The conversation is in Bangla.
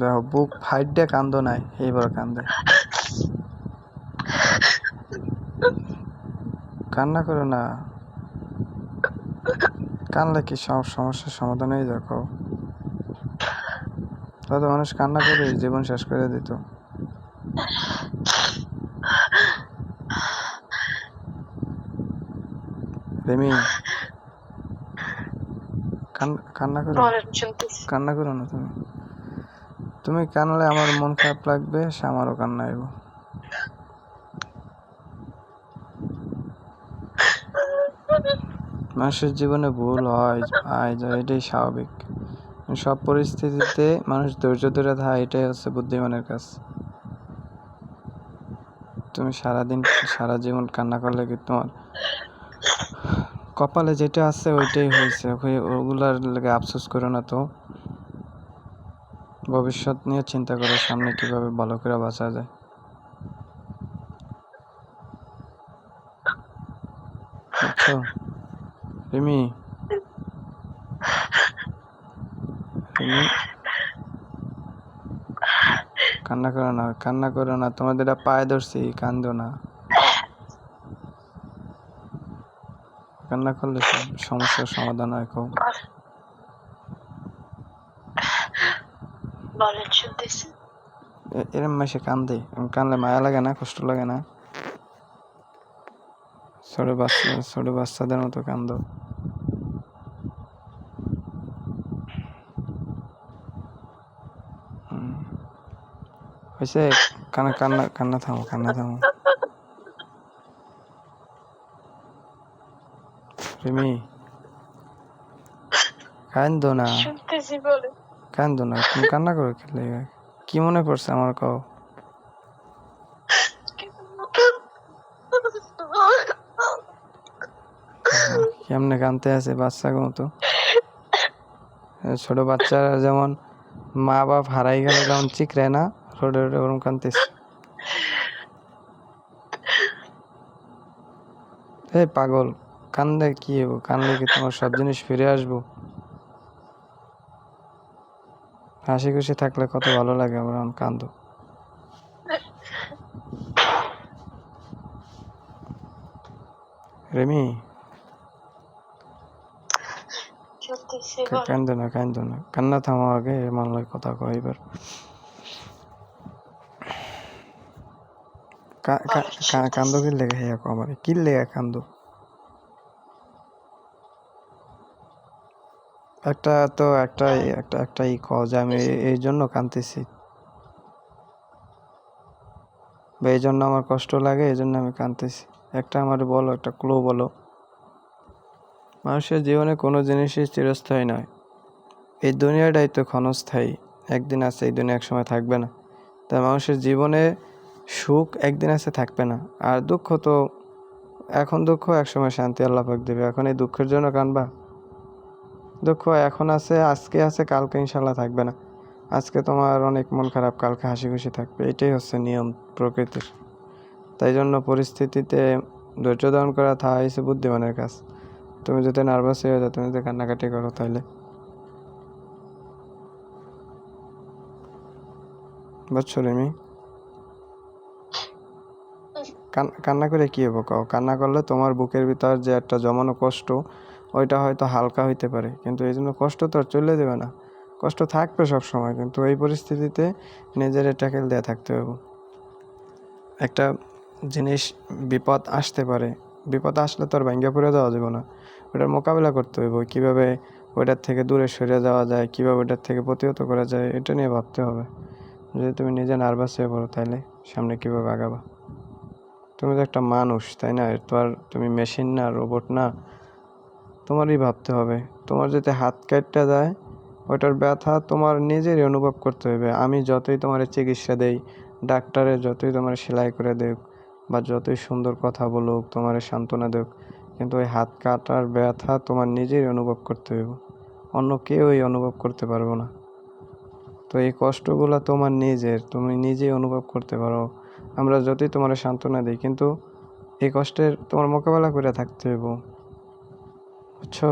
দেখো বুক ফাইট দিয়ে কান্দো নাই, এইবার কান্দে। কান্না করো না, কানলে কি সব সমস্যার সমাধান হয়ে দেখো। তত মানুষ কান্না করে জীবন শেষ করে দিত। রেমি, কান্না করো, কান্না করো না। তুমি কানলে আমার মন খারাপ লাগবে, সে আমারও কান্না আইব। মানুষের জীবনে ভুল হয়, এটাই স্বাভাবিক। সব পরিস্থিতিতে মানুষ ধৈর্য ধরে থাকে, এটাই হচ্ছে বুদ্ধিমানের কাজ। তুমি সারা জীবন কান্না করলে কি তোমার কপালে যেটা আছে ওইটাই হয়েছে, ওগুলার লাগে আফসোস করো না। তো ভবিষ্যৎ নিয়ে চিন্তা করো, সামনে কিভাবে ভালো করে বাঁচা যায়। বুঝছো রিমি? কান্না করো না, তোমাদের পায়ে ধরছি, কান্দো না। কান্না করলে সমস্যার সমাধান হয়। কও এরম মাসে কান্দে, কানলে মায়া লাগে না, কষ্ট লাগে না? ছোট বাচ্চাদের মতো কান্দো। হয়েছে, কান্না থামো। রিমি, কান্দো না। তুমি কান্না করো খেলে, কি মনে পড়ছে আমার? কও। কেমনে কানতে আছে বাচ্চার মতো? ছোট বাচ্চারা যেমন মা বাপ হারাই গেলে যেমন চিকরে না, রোডে ওরম কানতেছে। এই পাগল, কান্দে কি হবো? কানলে কি তোমার সব জিনিস ফিরে আসবো? হাসি খুশি থাকলে কত ভালো লাগে। আবার কান্দো। রেমি, কান্দো না। কান্না থামো আগে, মানলার কথা কয় এবার। কান্দো কি লেগে? হ্যাঁ আমার কি লেগে কান্দো? একটা যে আমি এই জন্য কাঁদতেছি, বা এই জন্য আমার কষ্ট লাগে, এই জন্য আমি কাঁদতেছি। একটা আমার বলো, একটা ক্লু বলো। মানুষের জীবনে কোনো জিনিসই চিরস্থায়ী নয়। এই দুনিয়াটাই তো ক্ষণস্থায়ী, একদিন আছে, এই দুনিয়া একসময় থাকবে না। তাই মানুষের জীবনে সুখ একদিন আছে, থাকবে না। আর দুঃখ তো এখন দুঃখ, একসময় শান্তি আল্লাহ পাক দেবে। এখন এই দুঃখের জন্য কানবা? দুঃখ এখন আছে, আজকে আছে, কালকে ইনশাল্লাহ থাকবে না। আজকে তোমার অনেক মন খারাপ, কালকে হাসি খুশি থাকবে। এটাই হচ্ছে নিয়ম প্রকৃতির। তাই জন্য পরিস্থিতিতে ধৈর্য ধারণ করা হচ্ছে বুদ্ধিমানের কাজ। তুমি যদি নার্ভাস হয়ে যাও, তুমি যদি কান্নাকাটি করো, তাহলে বুঝছো রেমি? কান্না করে কি হবো কও? কান্না করলে তোমার বুকের ভিতর যে একটা জমানো কষ্ট, ওইটা হয়তো হালকা হইতে পারে, কিন্তু এই জন্য কষ্ট তো আর চলে দেবে না। কষ্ট থাকবে সব সময়, কিন্তু এই পরিস্থিতিতে নিজের ট্যাকেল দিয়ে থাকতে হবে। একটা জিনিস বিপদ আসতে পারে, বিপদ আসলে তো আর ভাঙ্গা পড়ে যাওয়া যাবে না। ওটার মোকাবেলা করতে হবে, কীভাবে ওইটার থেকে দূরে সরে যাওয়া যায়, কীভাবে ওইটার থেকে প্রতিহত করা যায়, এটা নিয়ে ভাবতে হবে। যদি তুমি নিজে নার্ভাস হয়ে পড়ো, তাহলে সামনে কীভাবে আগাবা? তুমি তো একটা মানুষ, তাই না? তো আর তুমি মেশিন না, রোবট না। তোমারই ভাবতে হবে। তোমার যদি হাত কাটতে যায়, ওটার ব্যথা তোমার নিজেরই অনুভব করতে হবে। আমি যতই তোমার চিকিৎসা দেই, ডাক্তারে যতই তোমার সেলাই করে দেখ, বা যতই সুন্দর কথা বলুক, তোমার সান্ত্বনা দেখ, কিন্তু ওই হাত কাটার ব্যথা তোমার নিজেরই অনুভব করতে হবে। অন্য কেউই অনুভব করতে পারবো না। তো এই কষ্টগুলো তোমার নিজের, তুমি নিজেই অনুভব করতে পারো। আমরা যতই তোমার সান্ত্বনা দিই, কিন্তু এই কষ্টের তোমার মোকাবেলা করে থাকতে হবে। বুঝছো?